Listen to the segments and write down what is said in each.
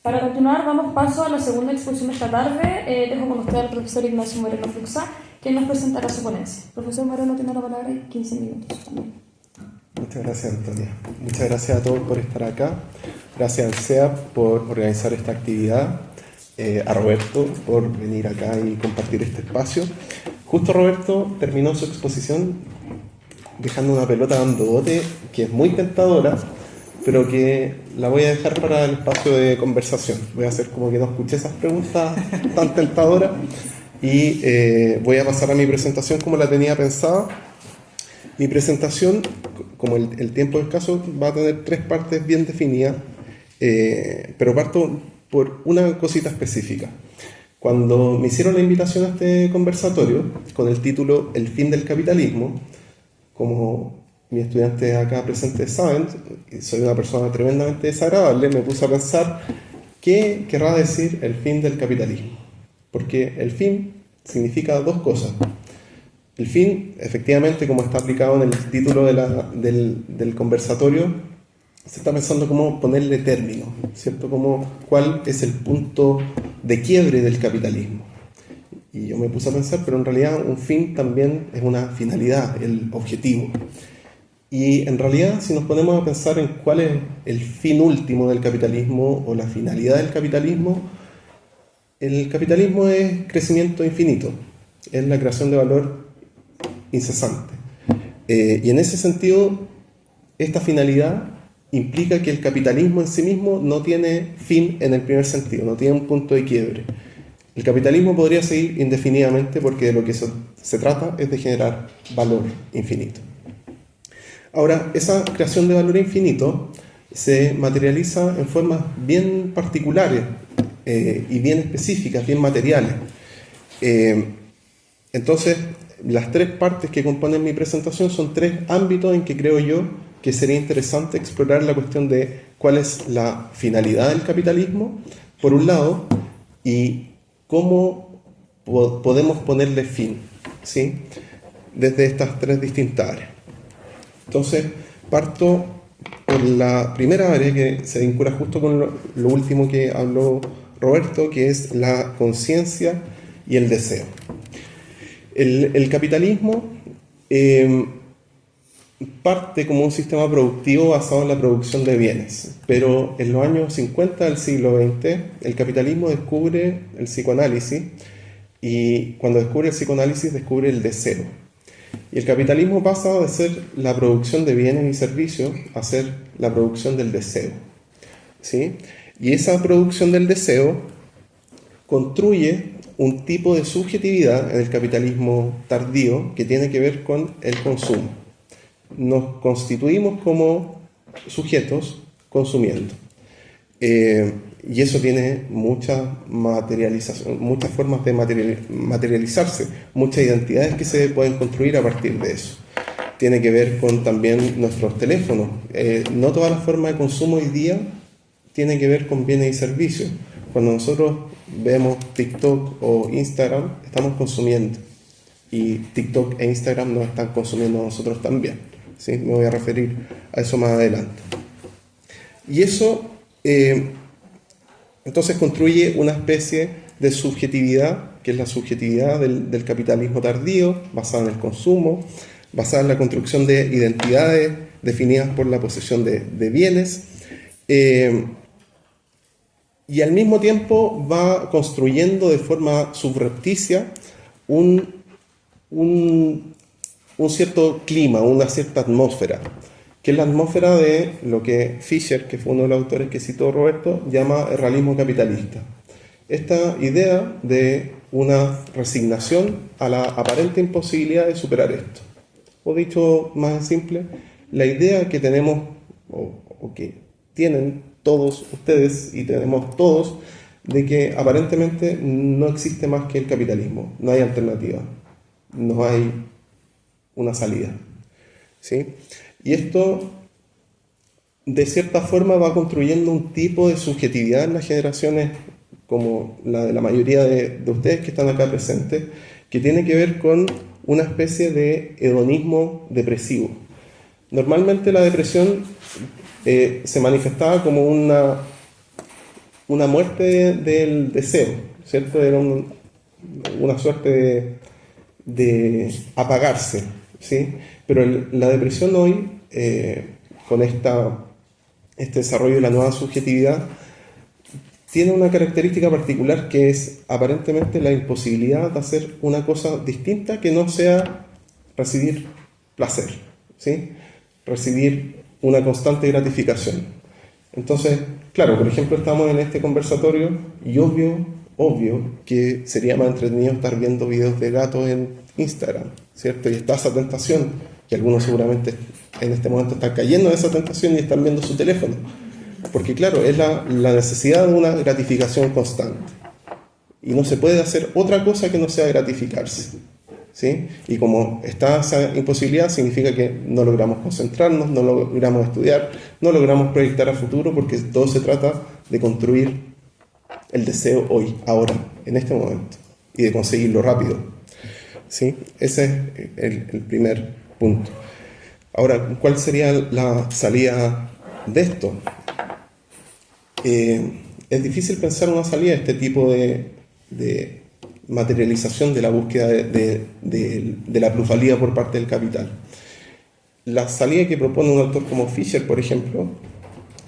Para continuar, damos paso a la segunda exposición de esta tarde. Dejo con usted al profesor Ignacio Moreno Fluxá, quien nos presentará su ponencia. Profesor Moreno tiene la palabra y 15 minutos también. Muchas gracias, Antonia. Muchas gracias a todos por estar acá. Gracias al CEAP por organizar esta actividad. A Roberto por venir acá y compartir este espacio. Justo Roberto terminó su exposición dejando una pelota dando bote que es muy tentadora, pero que la voy a dejar para el espacio de conversación. Voy a hacer como que no escuché esas preguntas tan tentadoras y voy a pasar a mi presentación como la tenía pensada. Mi presentación, como el tiempo es escaso, va a tener 3 partes bien definidas, pero parto por una cosita específica. Cuando me hicieron la invitación a este conversatorio, con el título El fin del capitalismo, como mis estudiantes acá presentes saben, soy una persona tremendamente desagradable, me puse a pensar qué querrá decir el fin del capitalismo. Porque el fin significa 2 cosas. El fin, efectivamente, como está aplicado en el título del conversatorio, se está pensando cómo ponerle término, ¿cierto? Cuál es el punto de quiebre del capitalismo. Y yo me puse a pensar, pero en realidad un fin también es una finalidad, el objetivo. Y en realidad, si nos ponemos a pensar en cuál es el fin último del capitalismo o la finalidad del capitalismo, el capitalismo es crecimiento infinito, es la creación de valor incesante. Y en ese sentido, esta finalidad implica que el capitalismo en sí mismo no tiene fin en el primer sentido, no tiene un punto de quiebre. El capitalismo podría seguir indefinidamente porque de lo que se trata es de generar valor infinito. Ahora, esa creación de valor infinito se materializa en formas bien particulares y bien específicas, bien materiales. Entonces, las 3 partes que componen mi presentación son 3 ámbitos en que creo yo que sería interesante explorar la cuestión de cuál es la finalidad del capitalismo, por un lado, y cómo podemos ponerle fin, ¿sí? Desde estas 3 distintas áreas. Entonces, parto por la primera área que se vincula justo con lo último que habló Roberto, que es la conciencia y el deseo. El capitalismo parte como un sistema productivo basado en la producción de bienes, pero en los años 50 del siglo XX el capitalismo descubre el psicoanálisis y cuando descubre el psicoanálisis descubre el deseo. Y el capitalismo pasa de ser la producción de bienes y servicios a ser la producción del deseo, ¿sí? Y esa producción del deseo construye un tipo de subjetividad en el capitalismo tardío que tiene que ver con el consumo. Nos constituimos como sujetos consumiendo. Y eso tiene mucha materialización, muchas formas de materializarse, muchas identidades que se pueden construir a partir de eso. Tiene que ver con también nuestros teléfonos. No todas las formas de consumo hoy día tienen que ver con bienes y servicios. Cuando nosotros vemos TikTok o Instagram, estamos consumiendo. Y TikTok e Instagram nos están consumiendo a nosotros también, ¿sí? Me voy a referir a eso más adelante. Y eso entonces construye una especie de subjetividad, que es la subjetividad del capitalismo tardío, basada en el consumo, basada en la construcción de identidades definidas por la posesión de bienes, y al mismo tiempo va construyendo de forma subrepticia un cierto clima, una cierta atmósfera, que es la atmósfera de lo que Fisher, que fue uno de los autores que citó Roberto, llama el realismo capitalista. Esta idea de una resignación a la aparente imposibilidad de superar esto. O dicho más simple, la idea que tenemos, o que tienen todos ustedes y tenemos todos, de que aparentemente no existe más que el capitalismo, no hay alternativa, no hay una salida, ¿sí? Y esto, de cierta forma, va construyendo un tipo de subjetividad en las generaciones, como la de la mayoría de ustedes que están acá presentes, que tiene que ver con una especie de hedonismo depresivo. Normalmente la depresión se manifestaba como una muerte del deseo, ¿cierto? Era una suerte de apagarse, ¿sí? Pero la depresión hoy, con este desarrollo de la nueva subjetividad, tiene una característica particular que es aparentemente la imposibilidad de hacer una cosa distinta que no sea recibir placer, ¿sí? Recibir una constante gratificación. Entonces, claro, por ejemplo, estamos en este conversatorio y obvio que sería más entretenido estar viendo videos de gatos en Instagram, ¿cierto? Y está esa tentación, y algunos seguramente en este momento están cayendo en esa tentación y están viendo su teléfono. Porque claro, es la necesidad de una gratificación constante. Y no se puede hacer otra cosa que no sea gratificarse, ¿sí? Y como está esa imposibilidad, significa que no logramos concentrarnos, no logramos estudiar, no logramos proyectar a futuro, porque todo se trata de construir el deseo hoy, ahora, en este momento, y de conseguirlo rápido, ¿sí? Ese es el primer punto. Ahora, ¿cuál sería la salida de esto? Es difícil pensar una salida de este tipo de materialización de la búsqueda de la plusvalía por parte del capital. La salida que propone un autor como Fisher, por ejemplo,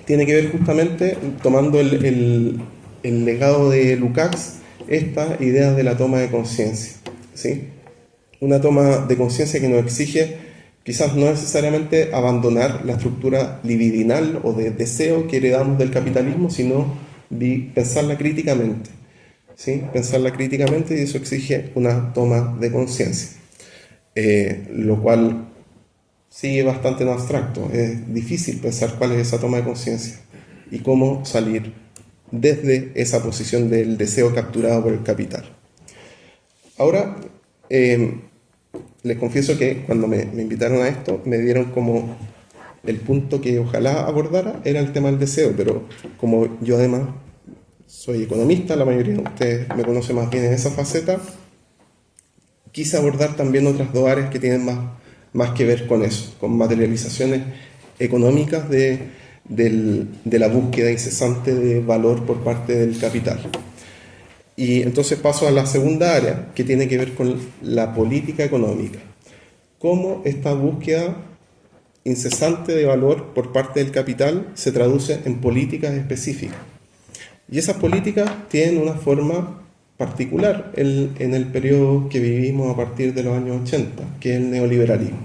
tiene que ver justamente tomando el legado de Lukács, esta idea de la toma de conciencia, ¿sí? Una toma de conciencia que nos exige quizás no necesariamente abandonar la estructura libidinal o de deseo que heredamos del capitalismo, sino pensarla críticamente, ¿sí? Pensarla críticamente, y eso exige una toma de conciencia, lo cual sigue bastante en abstracto. Es difícil pensar cuál es esa toma de conciencia y cómo salir desde esa posición del deseo capturado por el capital. Ahora, les confieso que cuando me invitaron a esto, me dieron como el punto que ojalá abordara era el tema del deseo, pero como yo además soy economista, la mayoría de ustedes me conocen más bien en esa faceta, quise abordar también otras dos áreas que tienen más que ver con eso, con materializaciones económicas de la búsqueda incesante de valor por parte del capital. Y entonces paso a la segunda área, que tiene que ver con la política económica. Cómo esta búsqueda incesante de valor por parte del capital se traduce en políticas específicas. Y esas políticas tienen una forma particular en el periodo que vivimos a partir de los años 80, que es el neoliberalismo.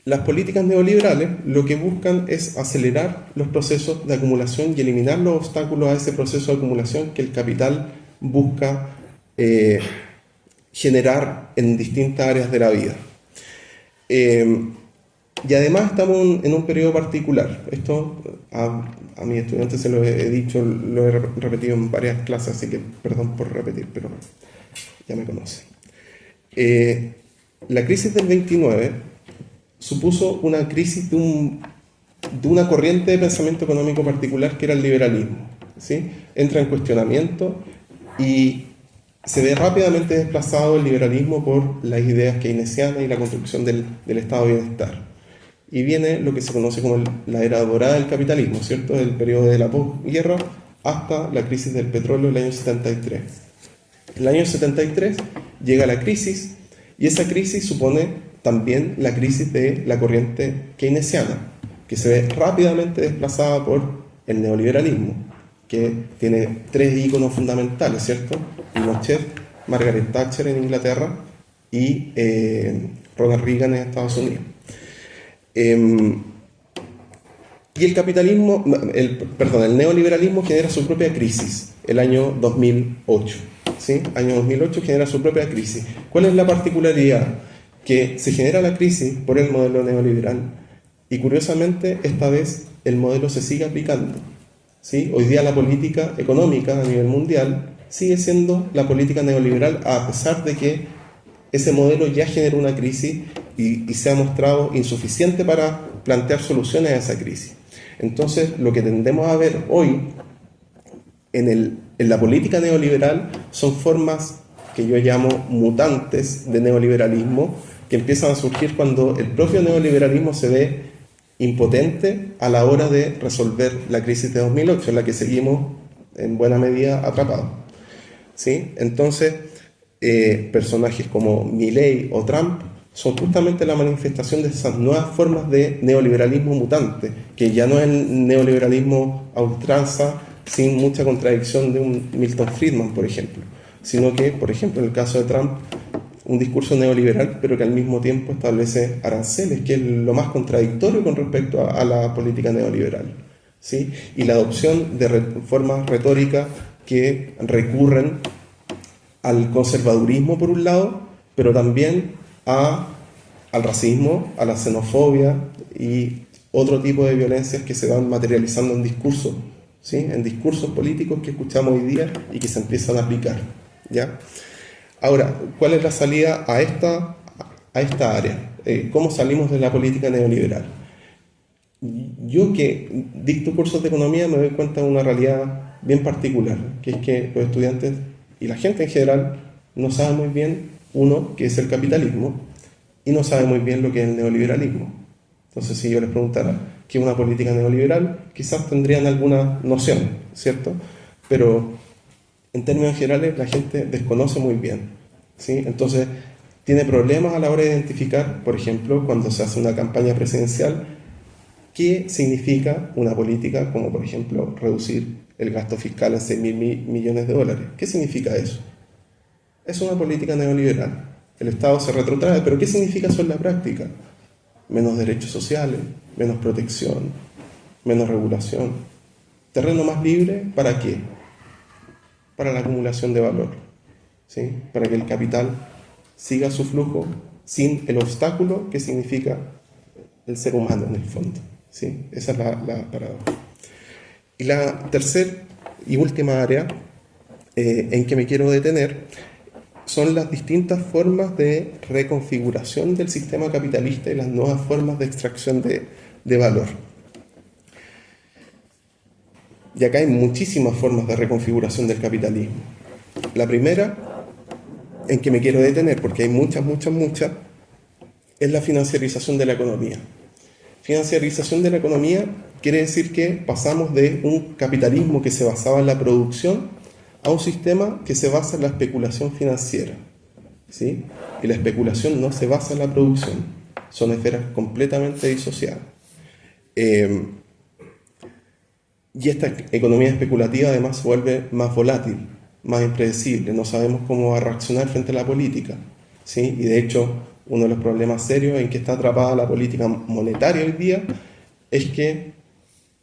Las políticas neoliberales lo que buscan es acelerar los procesos de acumulación y eliminar los obstáculos a ese proceso de acumulación que el capital busca generar en distintas áreas de la vida. Y además estamos en un periodo particular. Esto a mis estudiantes se lo he dicho, lo he repetido en varias clases, así que perdón por repetir, pero ya me conocen. La crisis del 29 supuso una crisis de una corriente de pensamiento económico particular que era el liberalismo, ¿sí? Entra en cuestionamiento y se ve rápidamente desplazado el liberalismo por las ideas keynesianas y la construcción del estado de bienestar. Y viene lo que se conoce como la era dorada del capitalismo, ¿cierto? Del periodo de la posguerra hasta la crisis del petróleo del año 73. En el año 73 llega la crisis, y esa crisis supone también la crisis de la corriente keynesiana, que se ve rápidamente desplazada por el neoliberalismo, que tiene tres íconos fundamentales, ¿cierto? Pinochet, Margaret Thatcher en Inglaterra y Ronald Reagan en Estados Unidos. Y el capitalismo, el neoliberalismo genera su propia crisis el año 2008. ¿Sí? Año 2008 genera su propia crisis. ¿Cuál es la particularidad? Que se genera la crisis por el modelo neoliberal y curiosamente esta vez el modelo se sigue aplicando, ¿sí? Hoy día la política económica a nivel mundial sigue siendo la política neoliberal, a pesar de que ese modelo ya generó una crisis y se ha mostrado insuficiente para plantear soluciones a esa crisis. Entonces, lo que tendemos a ver hoy en la política neoliberal son formas que yo llamo mutantes de neoliberalismo, que empiezan a surgir cuando el propio neoliberalismo se ve impotente a la hora de resolver la crisis de 2008, en la que seguimos en buena medida atrapados, ¿sí? Entonces, personajes como Milei o Trump son justamente la manifestación de esas nuevas formas de neoliberalismo mutante, que ya no es el neoliberalismo a ultranza, sin mucha contradicción de un Milton Friedman, por ejemplo, sino que, por ejemplo, en el caso de Trump, un discurso neoliberal, pero que al mismo tiempo establece aranceles, que es lo más contradictorio con respecto a la política neoliberal, ¿sí? Y la adopción de formas retóricas que recurren al conservadurismo por un lado, pero también al racismo, a la xenofobia y otro tipo de violencias que se van materializando en discursos, ¿sí? En discursos políticos que escuchamos hoy día y que se empiezan a aplicar, ¿ya? Ahora, ¿cuál es la salida a esta área? ¿Cómo salimos de la política neoliberal? Yo que dicto cursos de economía me doy cuenta de una realidad bien particular, que es que los estudiantes y la gente en general no sabe muy bien, uno, qué es el capitalismo, y no sabe muy bien lo que es el neoliberalismo. Entonces, si yo les preguntara qué es una política neoliberal, quizás tendrían alguna noción, ¿cierto? Pero en términos generales la gente desconoce muy bien, ¿sí? Entonces, tiene problemas a la hora de identificar, por ejemplo, cuando se hace una campaña presidencial, qué significa una política como, por ejemplo, reducir el gasto fiscal en 6.000 millones de dólares. ¿Qué significa eso? Es una política neoliberal. El Estado se retrotrae, pero ¿qué significa eso en la práctica? Menos derechos sociales, menos protección, menos regulación. Terreno más libre, ¿para qué? Para la acumulación de valor, ¿sí? Para que el capital siga su flujo sin el obstáculo que significa el ser humano en el fondo, ¿sí? Esa es la paradoja. Y la tercera y última área en que me quiero detener son las distintas formas de reconfiguración del sistema capitalista y las nuevas formas de extracción de valor. Y acá hay muchísimas formas de reconfiguración del capitalismo. La primera, en que me quiero detener, porque hay muchas, es la financiarización de la economía. Financiarización de la economía quiere decir que pasamos de un capitalismo que se basaba en la producción a un sistema que se basa en la especulación financiera, ¿sí? Y la especulación no se basa en la producción, son esferas completamente disociadas. Y esta economía especulativa además se vuelve más volátil, más impredecible, no sabemos cómo va a reaccionar frente a la política, ¿sí? Y de hecho, uno de los problemas serios en que está atrapada la política monetaria hoy día es que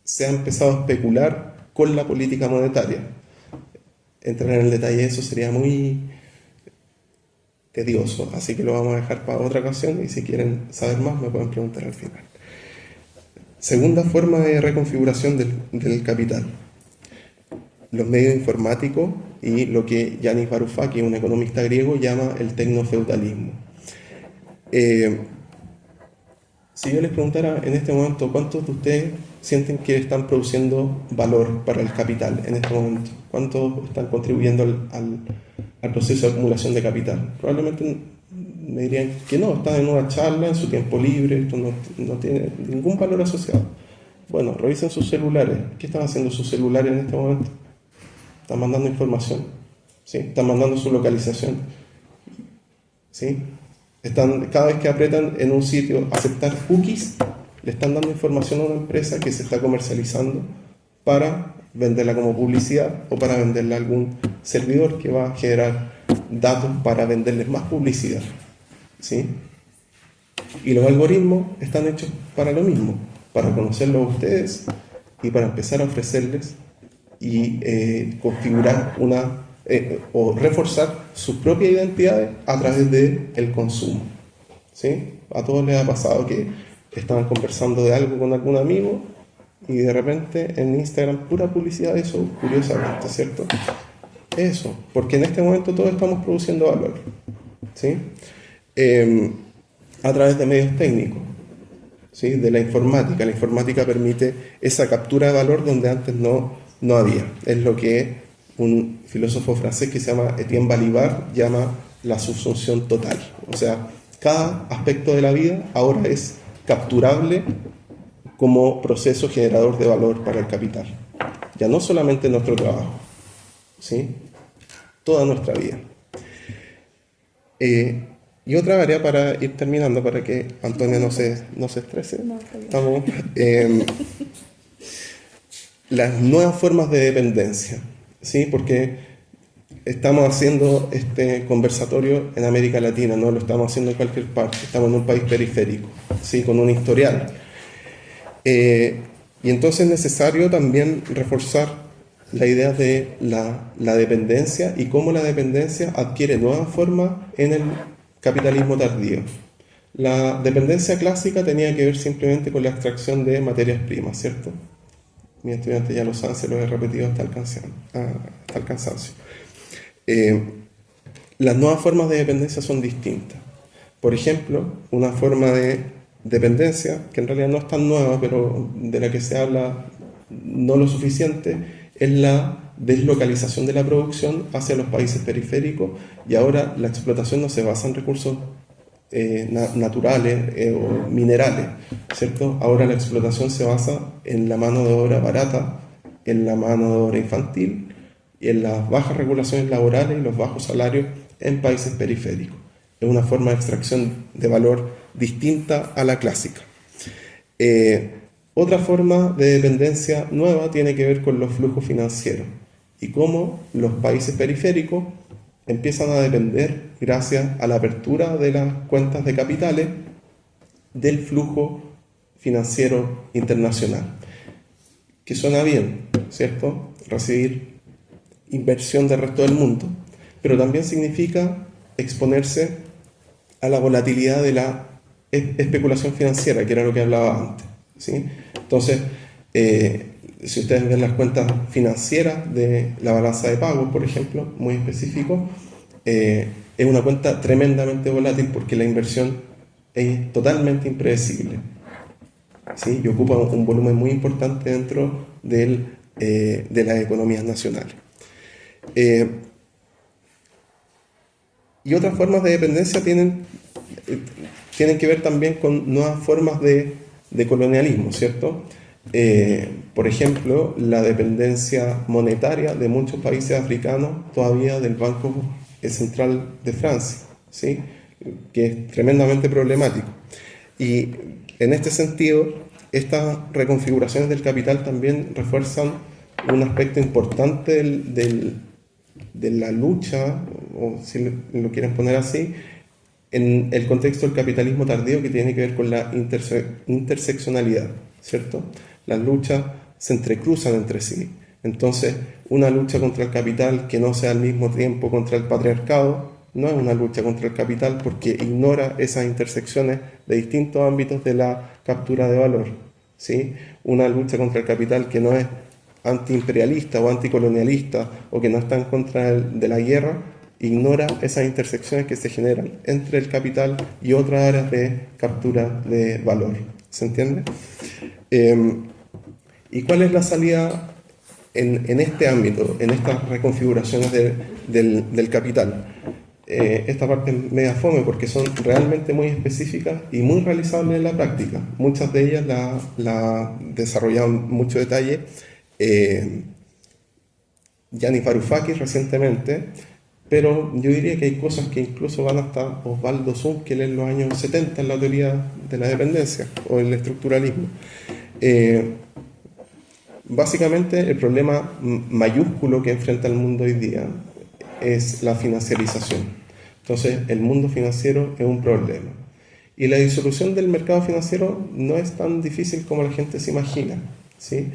se ha empezado a especular con la política monetaria. Entrar en el detalle de eso sería muy tedioso, así que lo vamos a dejar para otra ocasión y si quieren saber más me pueden preguntar al final. Segunda forma de reconfiguración del capital. Los medios informáticos y lo que Yanis Varoufakis, un economista griego, llama el tecnofeudalismo. Si yo les preguntara en este momento cuántos de ustedes sienten que están produciendo valor para el capital en este momento, cuántos están contribuyendo al proceso de acumulación de capital, probablemente me dirían que no, están en una charla, en su tiempo libre, esto no tiene ningún valor asociado. Bueno, revisen sus celulares. ¿Qué están haciendo sus celulares en este momento? Están mandando información, ¿sí? Están mandando su localización, ¿sí? Cada vez que apretan en un sitio aceptar cookies, le están dando información a una empresa que se está comercializando para venderla como publicidad o para venderla a algún servidor que va a generar datos para venderles más publicidad, ¿sí? Y los algoritmos están hechos para lo mismo, para conocerlos a ustedes y para empezar a ofrecerles y configurar o reforzar sus propias identidades a través del consumo, ¿sí? A todos les ha pasado que estaban conversando de algo con algún amigo y de repente en Instagram pura publicidad de eso, curiosamente, ¿cierto? Eso, porque en este momento todos estamos produciendo valor, ¿sí? A través de medios técnicos, ¿sí? De la informática. La informática permite esa captura de valor donde antes no había. Es lo que un filósofo francés que se llama Etienne Balibar llama la subsunción total. O sea, cada aspecto de la vida ahora es capturable como proceso generador de valor para el capital. Ya no solamente nuestro trabajo, ¿sí? Toda nuestra vida. Y otra área para ir terminando, para que Antonia no se estrese. No, está bien. Estamos, las nuevas formas de dependencia, ¿sí? Porque estamos haciendo este conversatorio en América Latina, no lo estamos haciendo en cualquier parte, estamos en un país periférico, ¿sí? Con un historial. Y entonces es necesario también reforzar la idea de la dependencia y cómo la dependencia adquiere nuevas formas en el capitalismo tardío. La dependencia clásica tenía que ver simplemente con la extracción de materias primas, ¿cierto? Mis estudiantes ya lo saben, se lo he repetido hasta el cansancio. Las nuevas formas de dependencia son distintas. Por ejemplo, una forma de dependencia, que en realidad no es tan nueva, pero de la que se habla no lo suficiente, es la deslocalización de la producción hacia los países periféricos, y ahora la explotación no se basa en recursos naturales o minerales, ¿cierto? Ahora la explotación se basa en la mano de obra barata, en la mano de obra infantil y en las bajas regulaciones laborales y los bajos salarios en países periféricos. Es una forma de extracción de valor distinta a la clásica. Otra forma de dependencia nueva tiene que ver con los flujos financieros y cómo los países periféricos empiezan a depender, gracias a la apertura de las cuentas de capitales, del flujo financiero internacional. Que suena bien, ¿cierto? Recibir inversión del resto del mundo, pero también significa exponerse a la volatilidad de la especulación financiera, que era lo que hablaba antes, ¿sí? Entonces, si ustedes ven las cuentas financieras de la balanza de pagos, por ejemplo, muy específico, es una cuenta tremendamente volátil porque la inversión es totalmente impredecible, ¿sí? Y ocupa un volumen muy importante dentro de las economías nacionales. Y otras formas de dependencia tienen que ver también con nuevas formas de colonialismo, ¿cierto? Por ejemplo, la dependencia monetaria de muchos países africanos todavía del Banco Central de Francia, ¿sí? Que es tremendamente problemático. Y en este sentido, estas reconfiguraciones del capital también refuerzan un aspecto importante de la lucha, o si lo quieren poner así, en el contexto del capitalismo tardío, que tiene que ver con la interseccionalidad, ¿cierto? Las luchas se entrecruzan entre sí. Entonces, una lucha contra el capital que no sea al mismo tiempo contra el patriarcado no es una lucha contra el capital, porque ignora esas intersecciones de distintos ámbitos de la captura de valor, ¿sí? Una lucha contra el capital que no es antiimperialista o anticolonialista, o que no está en contra de la guerra, ignora esas intersecciones que se generan entre el capital y otras áreas de captura de valor. ¿Se entiende? ¿Y cuál es la salida en este ámbito, en estas reconfiguraciones del capital? Esta parte es media fome porque son realmente muy específicas y muy realizables en la práctica. Muchas de ellas la desarrollaron mucho detalle Gianni Varoufakis recientemente, pero yo diría que hay cosas que incluso van hasta Osvaldo Zunkel en los años 70 en la teoría de la dependencia o el estructuralismo. Básicamente el problema mayúsculo que enfrenta el mundo hoy día es la financiarización. Entonces el mundo financiero es un problema. Y la disolución del mercado financiero no es tan difícil como la gente se imagina, ¿sí?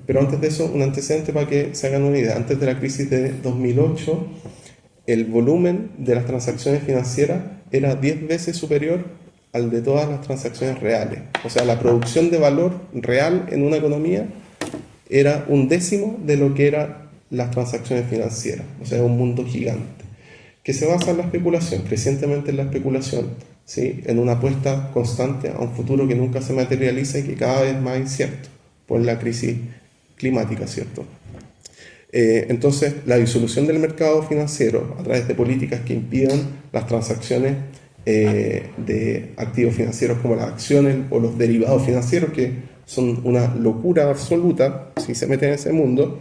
Pero antes de eso, un antecedente para que se hagan una idea. Antes de la crisis de 2008, el volumen de las transacciones financieras era 10 veces superior al de todas las transacciones reales. O sea, la producción de valor real en una economía era 1/10 de lo que eran las transacciones financieras. O sea, es un mundo gigante que se basa en la especulación, crecientemente en la especulación, ¿sí? En una apuesta constante a un futuro que nunca se materializa y que cada vez es más incierto por la crisis climática, ¿cierto? Entonces, la disolución del mercado financiero a través de políticas que impidan las transacciones de activos financieros como las acciones o los derivados financieros, que son una locura absoluta si se meten en ese mundo,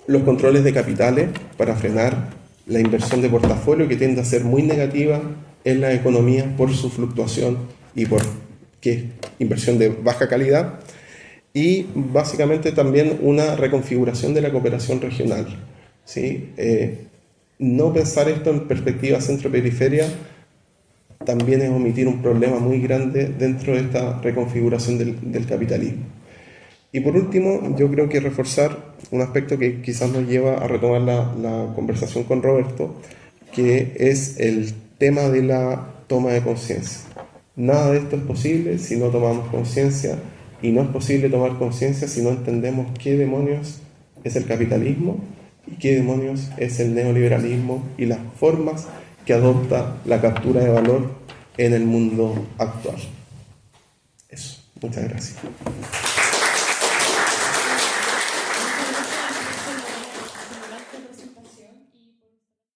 los controles de capitales para frenar la inversión de portafolio, que tiende a ser muy negativa en la economía por su fluctuación y por que es inversión de baja calidad, y básicamente también una reconfiguración de la cooperación regional, ¿sí? No pensar esto en perspectiva centro-periferia también es omitir un problema muy grande dentro de esta reconfiguración del capitalismo. Y por último, yo creo que reforzar un aspecto que quizás nos lleva a retomar la conversación con Roberto, que es el tema de la toma de conciencia. Nada de esto es posible si no tomamos conciencia, y no es posible tomar conciencia si no entendemos qué demonios es el capitalismo y qué demonios es el neoliberalismo y las formas que adopta la captura de valor en el mundo actual. Eso, muchas gracias.